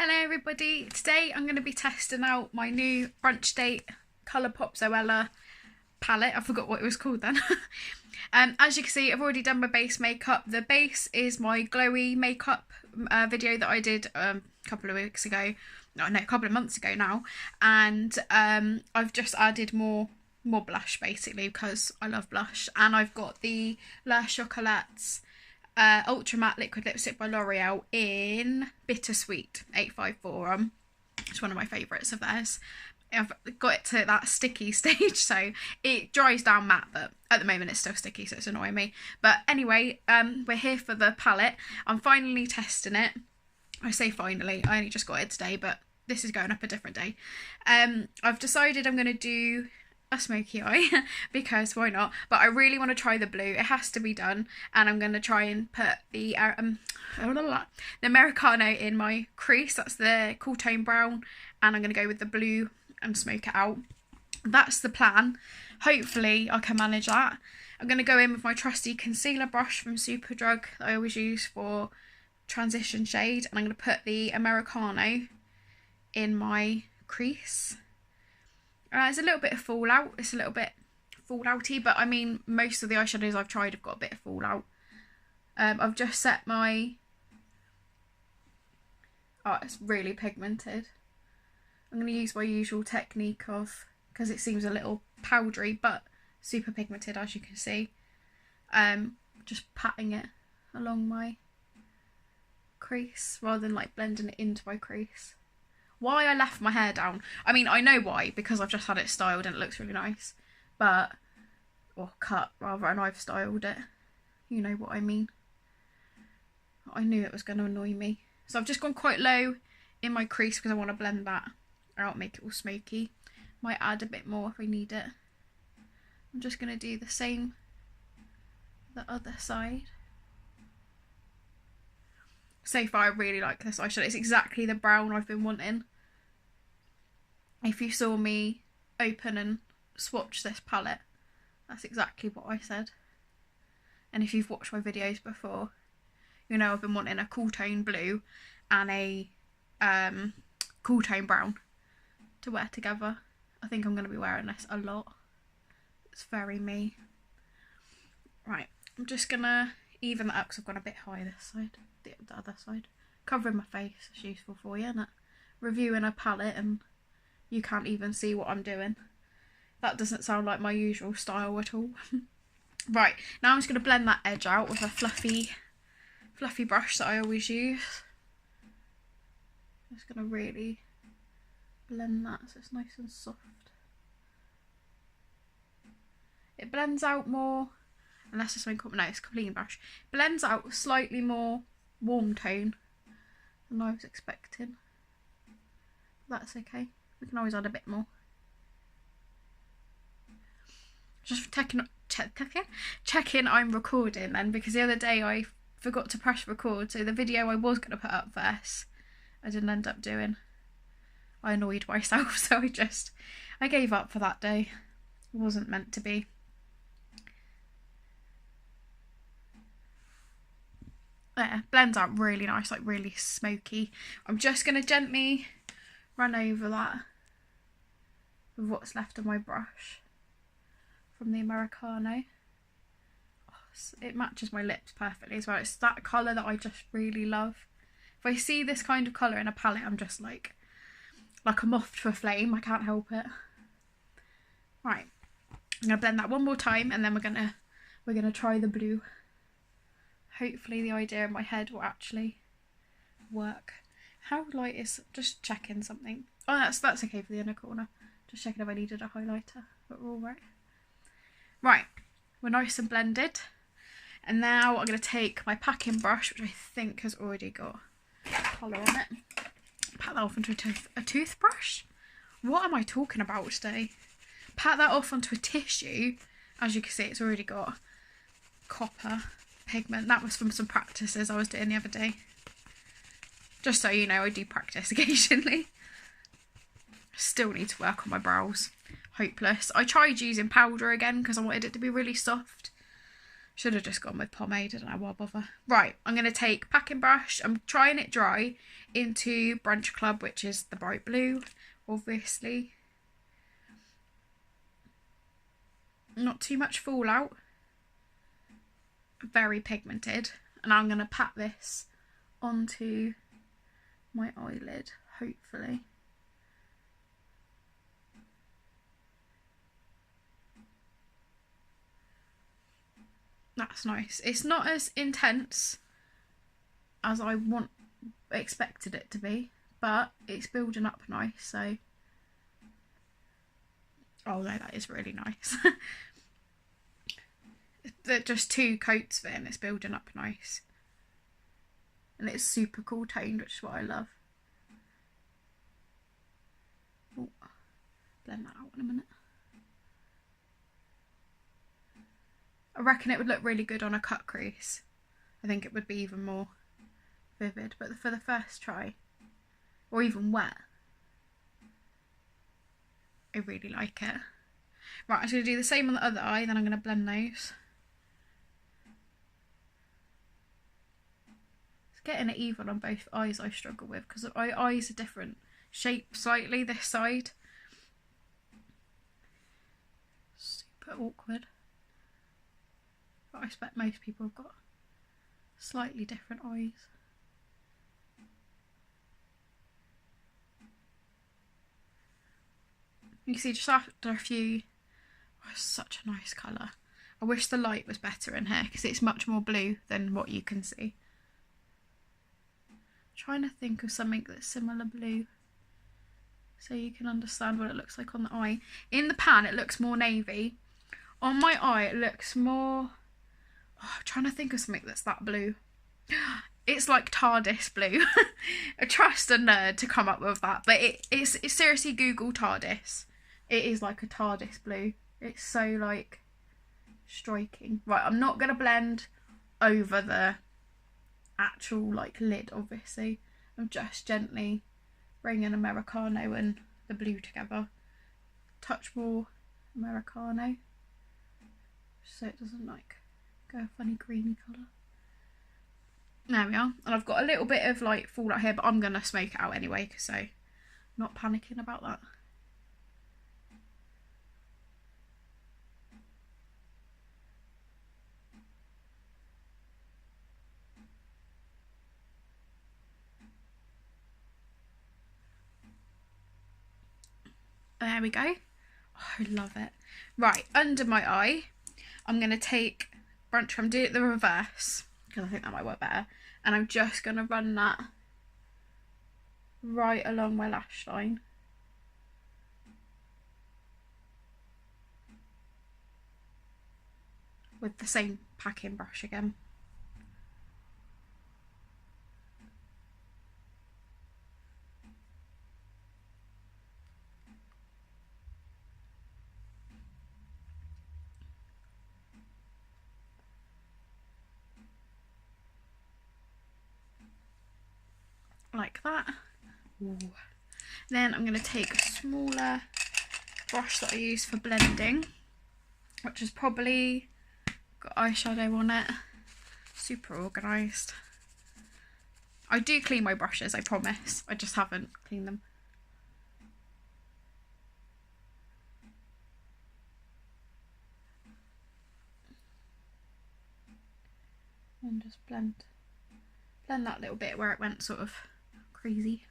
Hello everybody, today I'm going to be testing out my new Brunch Date Colourpop Zoella palette. I forgot what it was called then. As you can see, I've already done my base makeup. The base is my glowy makeup video that I did a couple of weeks ago. No, a couple of months ago now. And I've just added more blush basically because I love blush. And I've got the La Chocolate's Ultra Matte Liquid Lipstick by L'Oreal in Bittersweet 854. It's one of my favourites of theirs. I've got it to that sticky stage, so it dries down matte, but at the moment it's still sticky, so it's annoying me. But anyway, we're here for the palette. I'm finally testing it. I say finally, I only just got it today, but this is going up a different day. I've decided I'm going to do a smoky eye because why not, but I really want to try the blue. It has to be done, and I'm going to try and put the Americano in my crease. That's the cool tone brown, and I'm going to go with the blue and smoke it out. That's the plan. Hopefully I can manage that. I'm going to go in with my trusty concealer brush from Superdrug that I always use for transition shade, and I'm going to put the Americano in my crease. It's a little bit of fallout. It's a little bit fallouty, but I mean, most of the eyeshadows I've tried have got a bit of fallout. I've just set my... Oh, it's really pigmented. I'm going to use my usual technique of, because it seems a little powdery, but super pigmented, as you can see. Just patting it along my crease rather than like blending it into my crease. Why I left my hair down, I mean, I know why, because I've just had it styled and it looks really nice, but, or cut rather, and I've styled it, you know what I mean. I knew it was going to annoy me, so I've just gone quite low in my crease because I want to blend that out, make it all smoky. Might add a bit more if I need it. I'm just going to do the same the other side. So far I really like this eyeshadow. It's exactly the brown I've been wanting. If you saw me open and swatch this palette, that's exactly what I said. And if you've watched my videos before, you know I've been wanting a cool tone blue and a cool tone brown to wear together. I think I'm going to be wearing this a lot. It's very me. Right, I'm just going to even that up because I've gone a bit high this side. The other side. Covering my face is useful for you, isn't it? Reviewing a palette and you can't even see what I'm doing. That doesn't sound like my usual style at all. Right, now I'm just going to blend that edge out with a fluffy brush that I always use. Just going to really blend that so it's nice and soft. It blends out more, unless it's no, it's a clean brush. Blends out slightly more warm tone than I was expecting. That's okay. We can always add a bit more. Just checking I'm recording then, because the other day I forgot to press record, so the video I was going to put up first I didn't end up doing. I annoyed myself, so I gave up for that day. It wasn't meant to be. There, blends out really nice, like really smoky. I'm just going to gently run over that with what's left of my brush from the Americano. Oh, it matches my lips perfectly as well. It's that colour that I just really love. If I see this kind of colour in a palette, I'm just like a moth to a flame. I can't help it. Right, I'm going to blend that one more time, and then we're gonna try the blue. Hopefully the idea in my head will actually work. How light is... Just checking something. Oh, that's okay for the inner corner. Just checking if I needed a highlighter. But we're all right. Right, we're nice and blended. And now I'm going to take my packing brush, which I think has already got colour on it. Pat that off onto a toothbrush? What am I talking about today? Pat that off onto a tissue. As you can see, it's already got copper pigment. That was from some practices I was doing the other day. Just so you know, I do practice occasionally. Still need to work on my brows. Hopeless. I tried using powder again because I wanted it to be really soft. Should have just gone with pomade, I don't know why bother. Right, I'm going to take packing brush, I'm trying it dry, into Brunch Club, which is the bright blue, obviously. Not too much fallout. Very pigmented. And I'm going to pat this onto my eyelid, hopefully. That's nice. It's not as intense as I expected it to be, but it's building up nice, so. Oh no, that is really nice. Just 2 coats of it and it's building up nice. And it's super cool toned, which is what I love. Oh, blend that out in a minute. I reckon it would look really good on a cut crease. I think it would be even more vivid, but for the first try, or even wet, I really like it. Right, I'm going to do the same on the other eye, then I'm going to blend those. It's getting it even on both eyes I struggle with, because my eyes are different shape slightly this side. Super awkward. But I expect most people have got slightly different eyes. You see, just after a few, oh, it's such a nice colour. I wish the light was better in here because it's much more blue than what you can see. I'm trying to think of something that's similar blue so you can understand what it looks like on the eye. In the pan it looks more navy. On my eye it looks more... Oh, I'm trying to think of something that's that blue. It's like TARDIS blue. I trust a nerd to come up with that, but it's seriously Google TARDIS. It is like a TARDIS blue. It's so like striking. Right, I'm not going to blend over the actual like lid, obviously. I'm just gently bringing Americano and the blue together. Touch more Americano so it doesn't like go a funny greeny colour. There we are. And I've got a little bit of like fallout here, but I'm going to smoke it out anyway, so I'm not panicking about that. There we go. Oh, I love it. Right, under my eye, I'm going to take Brunch. I'm doing it the reverse because I think that might work better. And I'm just going to run that right along my lash line. With the same packing brush again. Like that. Ooh. Then I'm going to take a smaller brush that I use for blending, which is probably got eyeshadow on it. Super organised. I do clean my brushes, I promise. I just haven't cleaned them. And just blend that little bit where it went sort of crazy.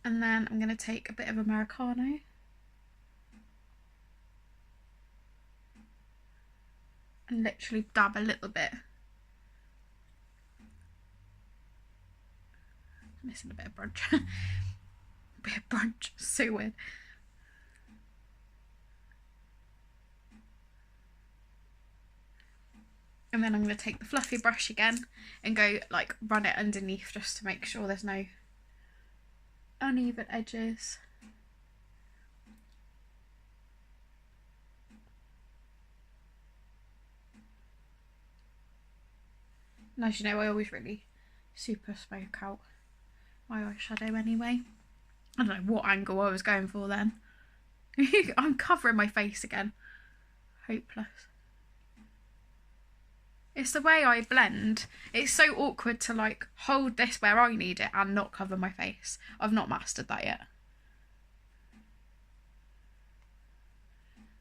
And then I'm going to take a bit of Americano. And literally dab a little bit. Missing a bit of Brunch. A bit of Brunch, so weird. And then I'm going to take the fluffy brush again and go like run it underneath just to make sure there's no uneven edges. And as you know, I always really super smoke out my eyeshadow anyway. I don't know what angle I was going for then. I'm covering my face again. Hopeless. It's the way I blend. It's so awkward to like hold this where I need it and not cover my face. I've not mastered that yet.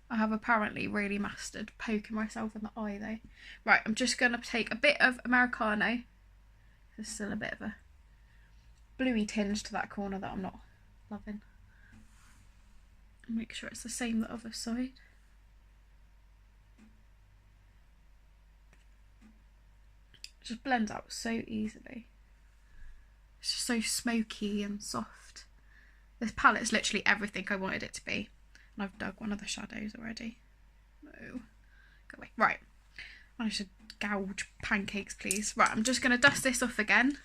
I have apparently really mastered poking myself in the eye though. Right, I'm just going to take a bit of Americano. There's still a bit of a bluey tinge to that corner that I'm not loving. Make sure it's the same the other side. It just blends out so easily. It's just so smoky and soft. This palette's literally everything I wanted it to be. And I've dug one of the shadows already. No. Go away. Right. I should gouge pancakes, please. Right, I'm just going to dust this off again.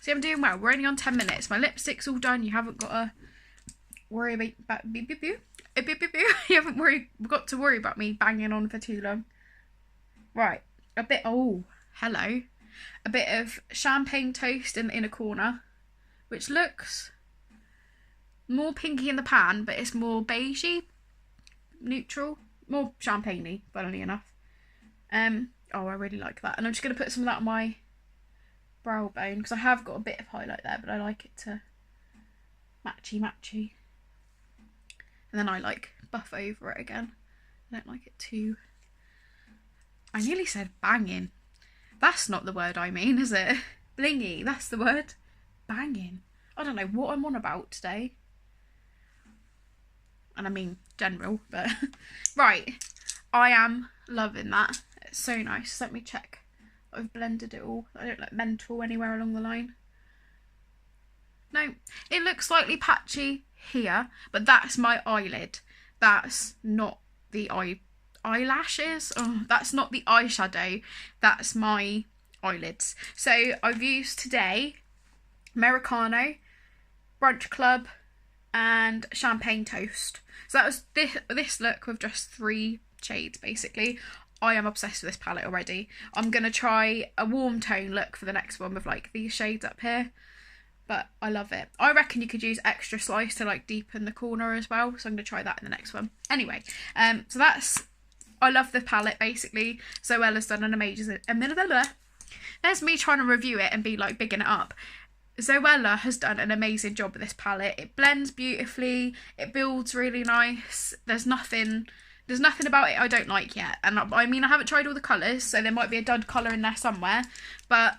See, I'm doing well. We're only on 10 minutes. My lipstick's all done. You haven't got to worry about you haven't got to worry about me banging on for too long. Right. A bit, oh, hello. A bit of champagne toast in the inner corner, which looks more pinky in the pan, but it's more beigey, neutral, more champagne-y, funnily enough. Oh, I really like that. And I'm just going to put some of that on my brow bone, because I have got a bit of highlight there, but I like it to matchy. And then I like buff over it again. I don't like it too... I nearly said banging. That's not the word I mean, is it? Blingy, that's the word. Banging. I don't know what I'm on about today. And I mean general, but... Right, I am loving that. It's so nice. Let me check. I've blended it all. I don't look mental anywhere along the line. No, it looks slightly patchy here, but that's my eyelid. That's not the eyelashes. Oh, that's not the eyeshadow. That's my eyelids. So I've used today Americano, Brunch Club, and Champagne Toast. So that was this look with just 3 shades basically. I am obsessed with this palette already. I'm going to try a warm tone look for the next one with like these shades up here. But I love it. I reckon you could use extra slice to like deepen the corner as well. So I'm going to try that in the next one. Anyway, so that's... I love the palette basically. Zoella's done an amazing... There's me trying to review it and be like bigging it up. Zoella has done an amazing job with this palette. It blends beautifully. It builds really nice. There's nothing about it I don't like yet. And I mean, I haven't tried all the colours, so there might be a dud colour in there somewhere. But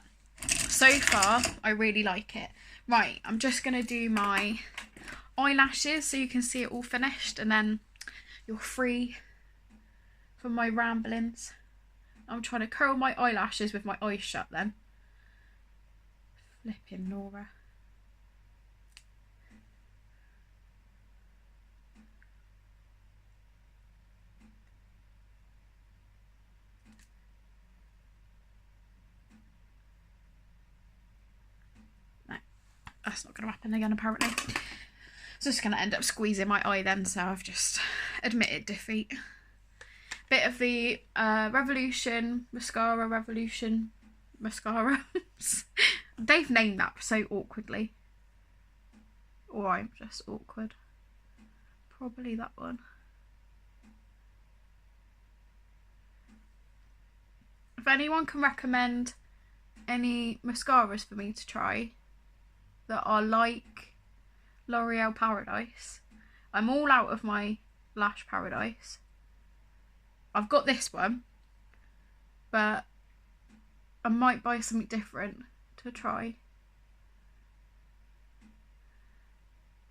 so far, I really like it. Right, I'm just going to do my eyelashes so you can see it all finished. And then you're free from my ramblings. I'm trying to curl my eyelashes with my eyes shut then. Flipping Nora. No, that's not going to happen again apparently. It's just going to end up squeezing my eye then, so I've just admitted defeat. Bit of the Revolution mascara. They've named that so awkwardly. Or I'm just awkward. Probably that one. If anyone can recommend any mascaras for me to try that are like L'Oreal Paradise. I'm all out of my Lash Paradise. I've got this one, but I might buy something different to try.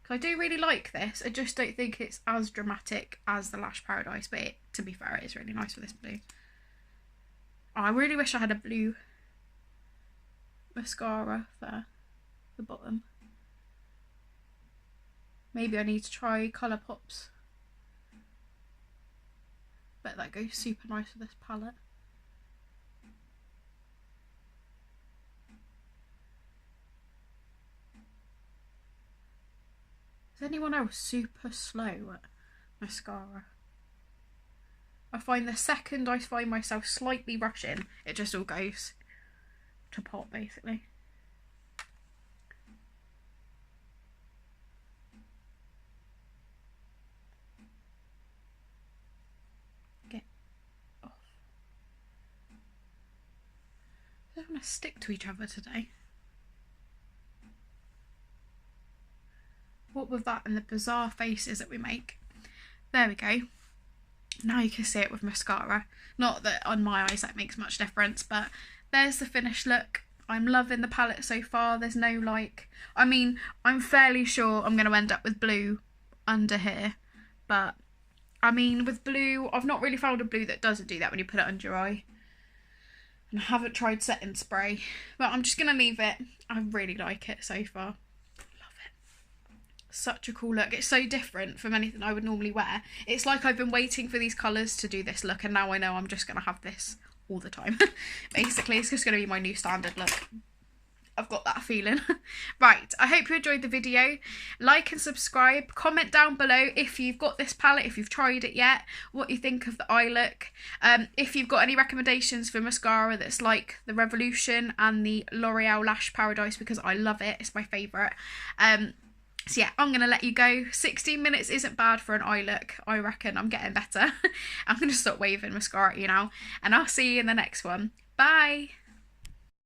Because I do really like this. I just don't think it's as dramatic as the Lash Paradise, but it, to be fair, it is really nice with this blue. Oh, I really wish I had a blue mascara for the bottom. Maybe I need to try Colourpop's. Bet that goes super nice with this palette. Is anyone else super slow at mascara? I find the second I find myself slightly rushing, it just all goes to pot basically. to stick to each other today. What with that and the bizarre faces that we make. There we go. Now you can see it with mascara. Not that on my eyes that makes much difference, but there's the finished look. I'm loving the palette so far. There's no like, I mean, I'm fairly sure I'm going to end up with blue under here, but I mean with blue, I've not really found a blue that doesn't do that when you put it under your eye. And I haven't tried setting spray, but I'm just going to leave it. I really like it so far. Such a cool look. It's so different from anything I would normally wear. It's like I've been waiting for these colours to do this look, and now I know I'm just going to have this all the time. Basically, it's just going to be my new standard look. I've got that feeling. Right, I hope you enjoyed the video. Like and subscribe. Comment down below if you've got this palette, if you've tried it yet, what you think of the eye look. If you've got any recommendations for mascara that's like the Revolution and the L'Oreal Lash Paradise, because I love it. It's my favourite. So yeah, I'm going to let you go. 16 minutes isn't bad for an eye look. I reckon I'm getting better. I'm going to stop waving mascara at you now. And I'll see you in the next one. Bye.